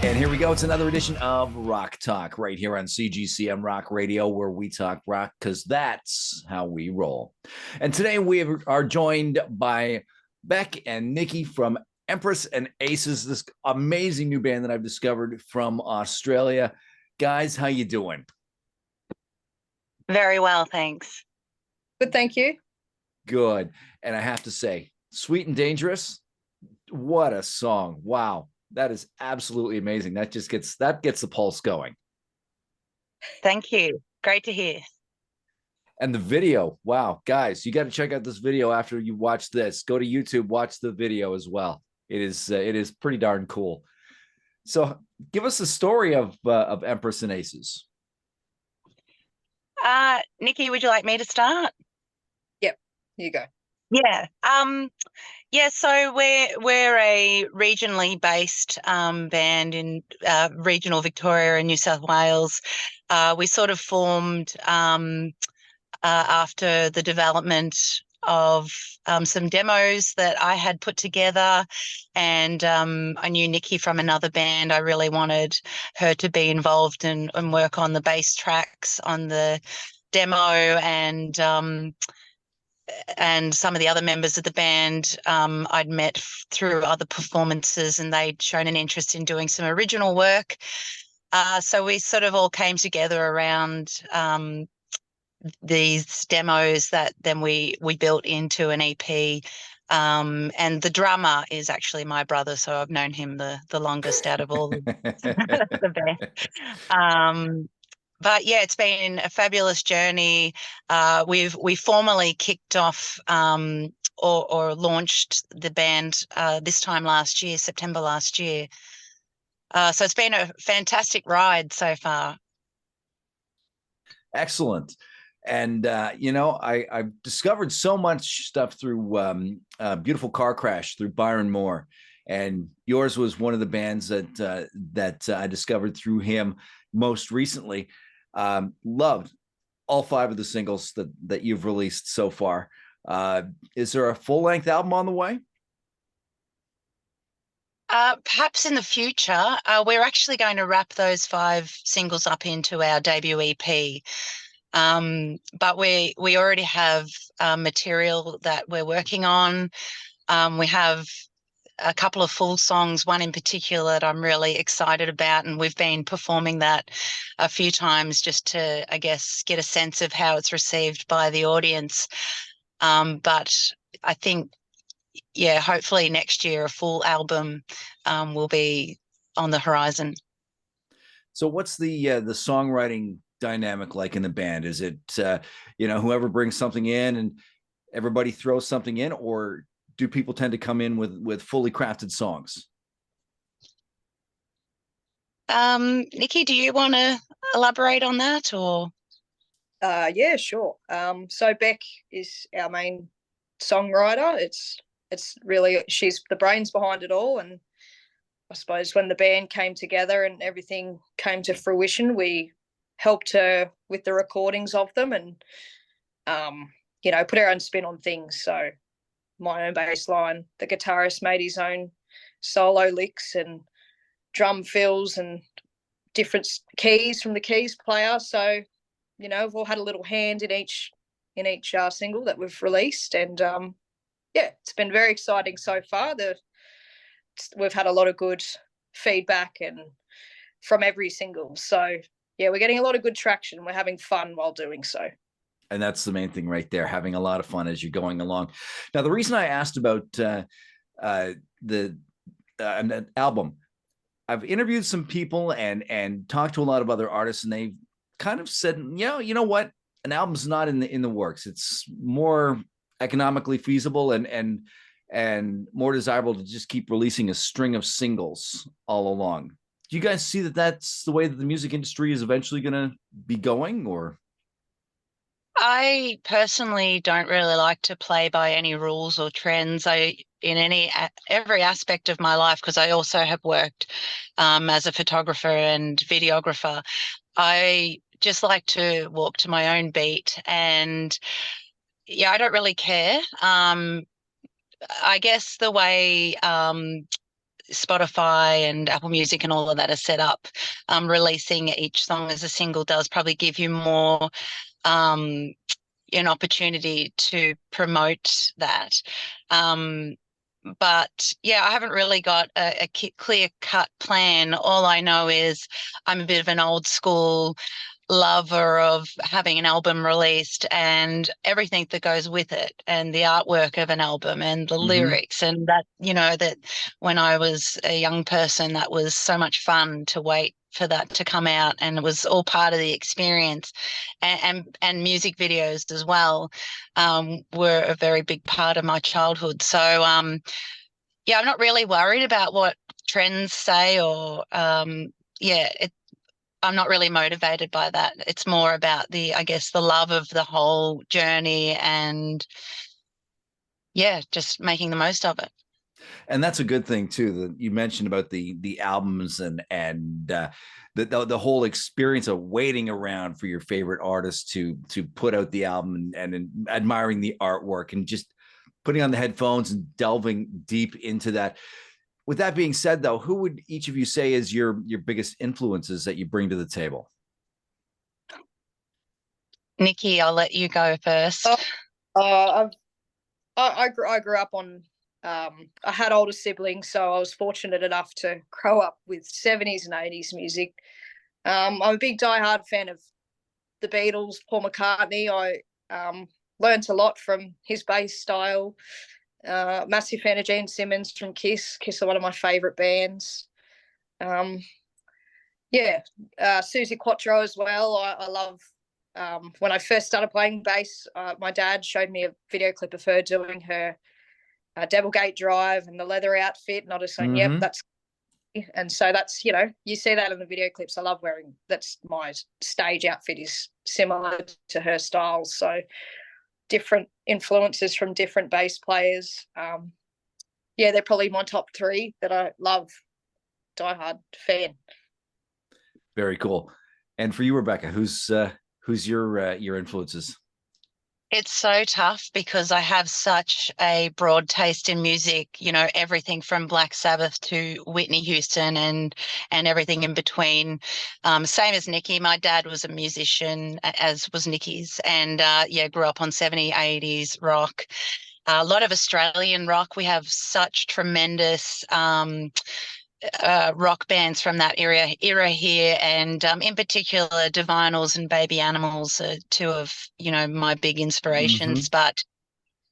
And here we go. It's another edition of Rock Talk right here on CGCM Rock Radio, where we talk rock because that's how we roll. And today we are joined by Bec and Nikky from Empress and Aces, this amazing new band that I've discovered from Australia. Guys, how you doing? Very well, thanks. Good, thank you. Good. And I have to say, Sweet and Dangerous, what a song. Wow. That is absolutely amazing. That gets the pulse going. Thank you. Great to hear. And the video, wow, guys, you got to check out this video after you watch this. Go to YouTube, watch the video as well. It is pretty darn cool. So, give us a story of Empress and Aces. Nikky, would you like me to start? Yep, you go. Yeah. So we're a regionally based band in regional Victoria and New South Wales. We sort of formed after the development of some demos that I had put together, and I knew Nikky from another band. I really wanted her to be involved and work on the bass tracks on the demo, and some of the other members of the band I'd met through other performances, and they'd shown an interest in doing some original work. So we sort of all came together around these demos that then we built into an EP. And the drummer is actually my brother, so I've known him the longest out of all the band. But yeah, it's been a fabulous journey. We formally kicked off or launched the band this time last year, September last year. So it's been a fantastic ride so far. Excellent. And I've discovered so much stuff through Beautiful Car Crash through Byron Moore, and yours was one of the bands that I discovered through him most recently. Loved all 5 of the singles that you've released so far. Is there a full-length album on the way? Perhaps in the future. We're actually going to wrap those 5 singles up into our debut EP. But we already have material that we're working on. We have a couple of full songs, one in particular that I'm really excited about, and we've been performing that a few times just to, I guess, get a sense of how it's received by the audience. But I think, yeah, hopefully next year a full album will be on the horizon. So what's the songwriting dynamic like in the band? Is it whoever brings something in and everybody throws something in, or do people tend to come in with fully crafted songs? Nikky, do you want to elaborate on that, or? Yeah, sure. So Bec is our main songwriter. It's really, she's the brains behind it all, and I suppose when the band came together and everything came to fruition, we helped her with the recordings of them and put our own spin on things. So my own bass line, the guitarist made his own solo licks and drum fills and different keys from the keys player. So, we've all had a little hand in each single that we've released. And it's been very exciting so far. We've had a lot of good feedback and from every single. So yeah, we're getting a lot of good traction. We're having fun while doing so. And that's the main thing right there, having a lot of fun as you're going along. Now, the reason I asked about the album, I've interviewed some people and talked to a lot of other artists, and they've kind of said, you know what, an album's not in the works. It's more economically feasible and more desirable to just keep releasing a string of singles all along. Do you guys see that that's the way that the music industry is eventually going to be going, or? I personally don't really like to play by any rules or trends. In every aspect of my life, because I also have worked as a photographer and videographer, I just like to walk to my own beat, and yeah, I don't really care. I guess the way Spotify and Apple Music and all of that are set up, releasing each song as a single does probably give you more um, an opportunity to promote that. But yeah, I haven't really got a clear cut plan. All I know is I'm a bit of an old school lover of having an album released and everything that goes with it, and the artwork of an album and the lyrics, and that, that when I was a young person, that was so much fun to wait for that to come out, and it was all part of the experience. And music videos as well were a very big part of my childhood. So yeah, I'm not really worried about what trends say, or yeah, I'm not really motivated by that. It's more about I guess, the love of the whole journey, and yeah, just making the most of it. And that's a good thing too. That you mentioned about the albums and the whole experience of waiting around for your favorite artist to put out the album, and admiring the artwork and just putting on the headphones and delving deep into that. With that being said, though, who would each of you say is your biggest influences that you bring to the table? Nikki, I'll let you go first. I grew up on. I had older siblings, so I was fortunate enough to grow up with 70s and 80s music. I'm a big diehard fan of the Beatles, Paul McCartney. I learned a lot from his bass style. Massive fan of Gene Simmons from Kiss. Kiss are one of my favourite bands. Yeah, Susie Quattro as well. I love. When I first started playing bass, my dad showed me a video clip of her doing her double gate drive and the leather outfit, and I just saying, yep, that's. And so that's, you see that in the video clips. I love wearing, that's my stage outfit is similar to her style. So different influences from different bass players. Yeah, they're probably my top three that I love. Diehard fan. Very cool. And for you, Rebecca, who's your influences? It's so tough because I have such a broad taste in music, everything from Black Sabbath to Whitney Houston and everything in between. Same as Nikki, my dad was a musician, as was Nikki's, and yeah, grew up on 70s, 80s rock. A lot of Australian rock. We have such tremendous rock bands from that era here, and in particular Divinals and Baby Animals are two of my big inspirations. But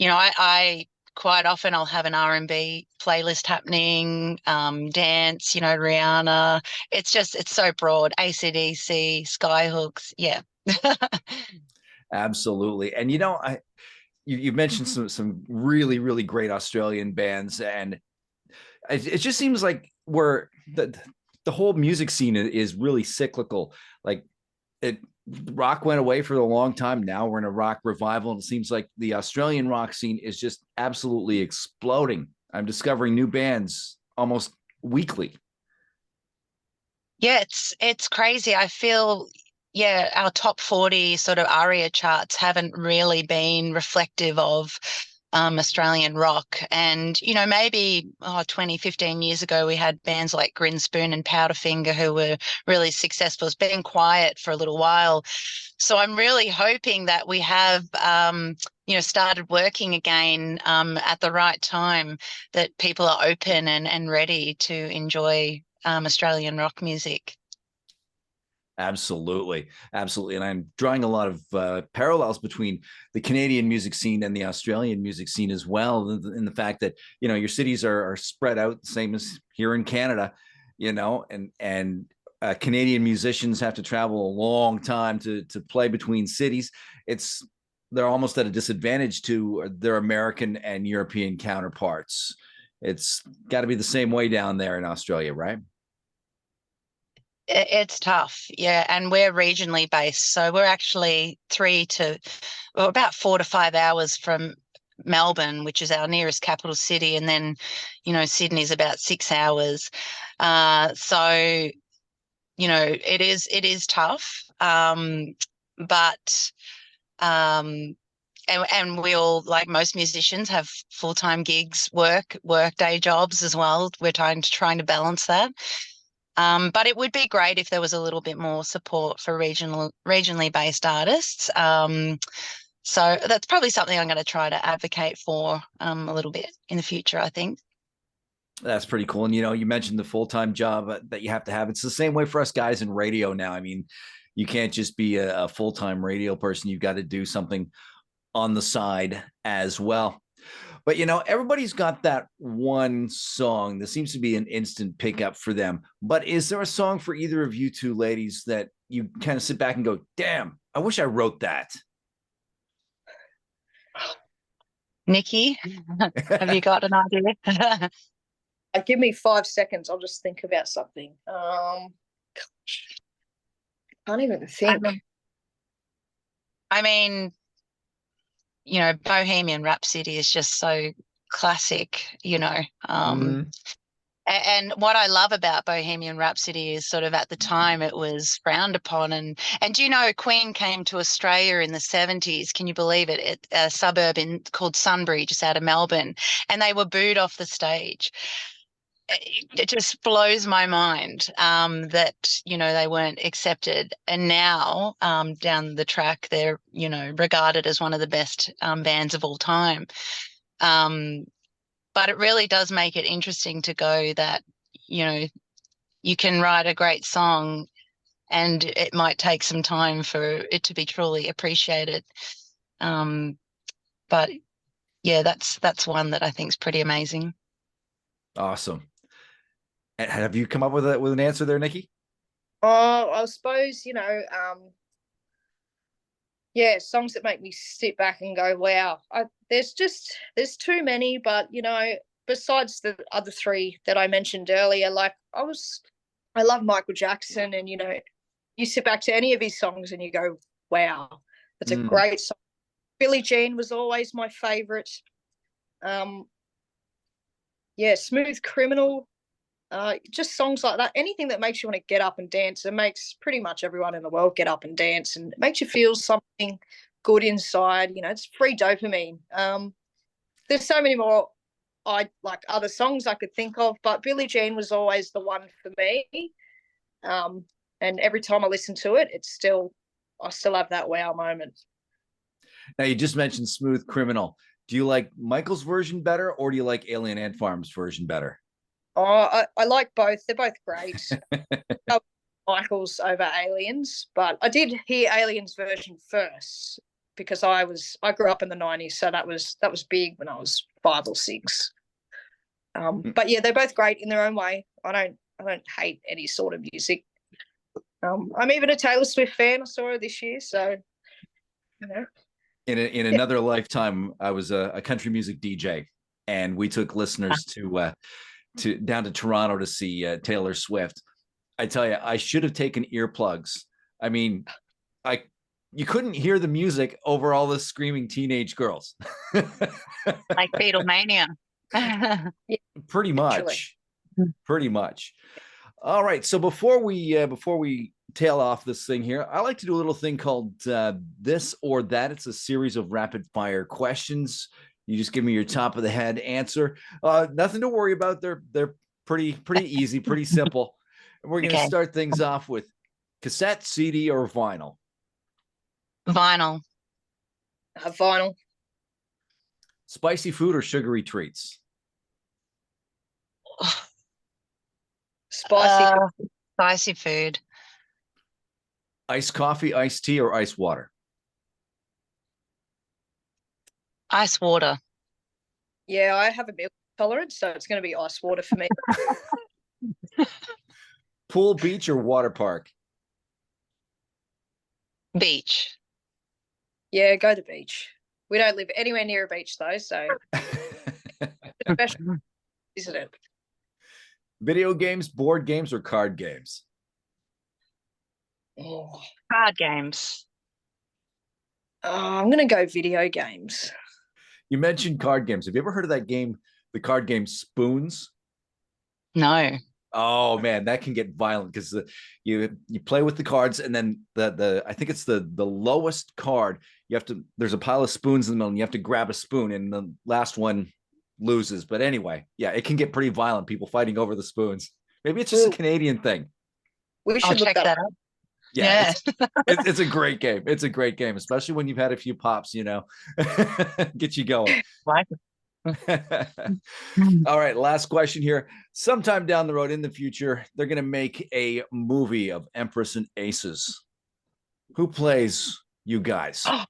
I quite often I'll have an R&B playlist happening, dance, Rihanna. It's so broad. AC/DC, Skyhooks, yeah. Absolutely. And you've mentioned some really, really great Australian bands, and it just seems like the whole music scene is really cyclical. Like rock went away for a long time. Now we're in a rock revival, and it seems like the Australian rock scene is just absolutely exploding. I'm discovering new bands almost weekly. Yeah, it's crazy. I feel, yeah, our top 40 sort of ARIA charts haven't really been reflective of Australian rock. And, maybe 20, 15 years ago, we had bands like Grinspoon and Powderfinger who were really successful. It's been quiet for a little while. So I'm really hoping that we have, started working again at the right time, that people are open and ready to enjoy Australian rock music. Absolutely. Absolutely. And I'm drawing a lot of parallels between the Canadian music scene and the Australian music scene as well, in the fact that, your cities are spread out, same as here in Canada, and Canadian musicians have to travel a long time to play between cities. They're almost at a disadvantage to their American and European counterparts. It's got to be the same way down there in Australia, right? It's tough, yeah, and we're regionally based, so we're actually about 4 to 5 hours from Melbourne, which is our nearest capital city, and then, Sydney's about 6 hours. So, it is tough, but and we all, like most musicians, have full-time gigs, work day jobs as well. We're trying to balance that. But it would be great if there was a little bit more support for regionally based artists. So that's probably something I'm going to try to advocate for a little bit in the future, I think. That's pretty cool. And, you mentioned the full-time job that you have to have. It's the same way for us guys in radio now. I mean, you can't just be a full-time radio person. You've got to do something on the side as well. But, everybody's got that one song that seems to be an instant pickup for them. But is there a song for either of you two ladies that you kind of sit back and go, damn, I wish I wrote that? Nikki, have you got an idea? Give me 5 seconds. I'll just think about something. Can't even think. I mean, Bohemian Rhapsody is just so classic, And what I love about Bohemian Rhapsody is sort of at the time it was frowned upon. And Queen came to Australia in the 70s. Can you believe it? A suburb called Sunbury, just out of Melbourne. And they were booed off the stage. It just blows my mind that, they weren't accepted. And now down the track, they're, regarded as one of the best bands of all time. But it really does make it interesting to go that, you can write a great song and it might take some time for it to be truly appreciated. But yeah, that's one that I think is pretty amazing. Awesome. And have you come up with an answer there, Nikki? Oh, I suppose, songs that make me sit back and go, wow. There's too many, but, besides the other three that I mentioned earlier, like I love Michael Jackson, and, you sit back to any of his songs and you go, wow, that's a great song. Billie Jean was always my favorite. Smooth Criminal. Just songs like that, anything that makes you want to get up and dance. It makes pretty much everyone in the world get up and dance, and it makes you feel something good inside. It's free dopamine. There's so many more other songs I could think of, but Billie Jean was always the one for me. And every time I listen to it, I still have that wow moment. Now, you just mentioned Smooth Criminal. Do you like Michael's version better, or do you like Alien Ant Farm's version better? Oh, I like both. They're both great. Michael's over Aliens, but I did hear Aliens version first because I grew up in the 90s, so that was big when I was 5 or 6. But yeah, they're both great in their own way. I don't hate any sort of music. I'm even a Taylor Swift fan. I saw her this year, so In another lifetime, I was a country music DJ, and we took listeners down to Toronto to see Taylor Swift. I tell you, I should have taken earplugs. I mean, you couldn't hear the music over all the screaming teenage girls. Like Beatlemania. Pretty much. All right. So before we tail off this thing here, I like to do a little thing called This or That. It's a series of rapid fire questions. You just give me your top of the head answer. Nothing to worry about. They're pretty easy, pretty simple. And we're going to start things off with cassette, CD, or vinyl. Vinyl. Vinyl. Spicy food or sugary treats? Spicy food. Iced coffee, iced tea, or iced water? Ice water. Yeah, I have a milk tolerance, so it's going to be ice water for me. Pool, beach, or water park? Beach. Yeah, go to the beach. We don't live anywhere near a beach, though, so special, isn't it? Video games, board games, or card games? Oh. Card games. I'm going to go video games. You mentioned card games. Have you ever heard of that game, the card game Spoons? No. Oh man, that can get violent because you play with the cards, and then the I think it's the lowest card there's a pile of spoons in the middle and you have to grab a spoon and the last one loses. But anyway, yeah, it can get pretty violent, people fighting over the spoons. Maybe it's just a Ooh, Canadian thing. we I'll should look check that that up. up. Yeah, Yeah. it's a great game. It's a great game, especially when you've had a few pops, get you going. Like All right, last question here. Sometime down the road in the future, they're going to make a movie of Empress and Aces. Who plays you guys? Oh,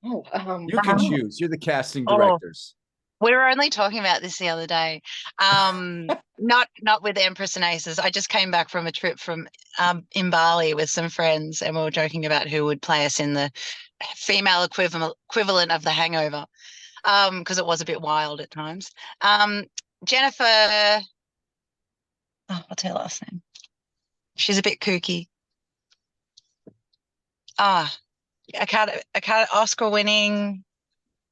You can choose. You're the casting Oh, directors. we were only talking about this the other day. Not with Empress and Aces. I just came back from a trip from in Bali with some friends, and we were joking about who would play us in the female equivalent of The Hangover, because it was a bit wild at times. Jennifer, what's her last name? She's a bit kooky. Ah, I can't Oscar winning.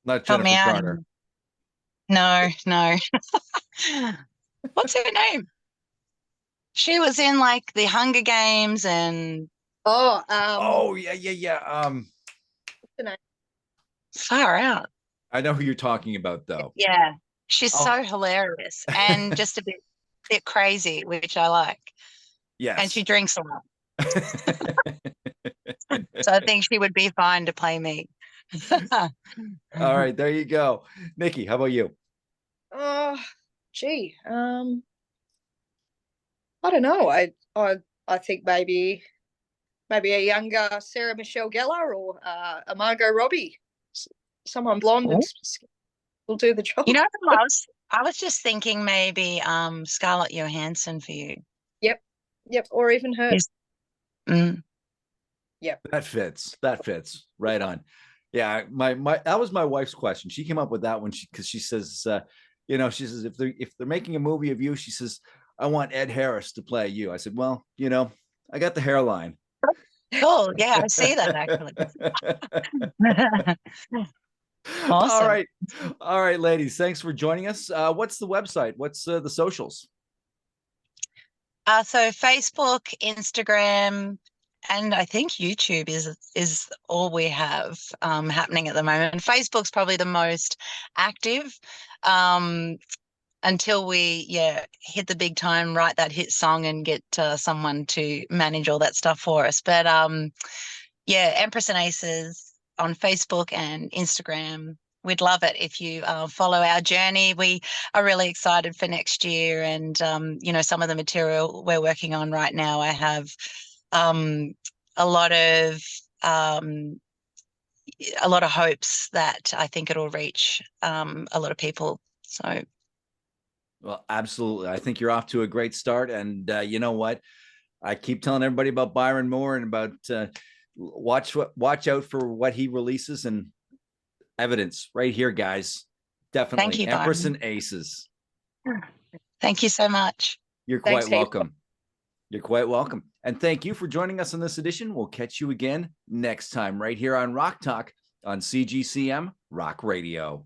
Not Help me Jennifer out. Garner. No, no. What's her name? She was in like the Hunger Games and Oh, yeah. what's the name? far out. I know who you're talking about, though. Yeah. She's Oh, so hilarious and just a bit crazy, which I like. And she yes. drinks a lot. So I think she would be fine to play me. All right, there you go. Nikki, how about you? Oh, gee. I don't know. I think maybe a younger Sarah Michelle Gellar or a Margot Robbie, someone blonde and Oh. will do the job. You know who I was just thinking maybe Scarlett Johansson for you. Yep, or even her. Yes. Mm. Yep. That fits. That fits. Right on. Yeah, my that was my wife's question. She came up with that one because she says, she says if they're making a movie of you, she says, I want Ed Harris to play you. I said, well, I got the hairline. Cool. Yeah, I see that actually. All Awesome. right. All right, ladies. Thanks for joining us. What's the website? What's the socials? So Facebook, Instagram, and I think YouTube is all we have happening at the moment. Facebook's probably the most active until we hit the big time, write that hit song, and get someone to manage all that stuff for us. But Empress and Aces on Facebook and Instagram. We'd love it if you follow our journey. We are really excited for next year, and some of the material we're working on right now. I have a lot of hopes that I think it'll reach a lot of people. So, well, absolutely. I think you're off to a great start, and you know what? I keep telling everybody about Byron Moore and about watch out for what he releases, and evidence right here, guys. thank Definitely you, Empress Byron. and Aces. Thank you so much. You're Thanks, quite Heath. welcome. You're quite welcome. And thank you for joining us on this edition. We'll catch you again next time right here on Rock Talk on CGCM Rock Radio.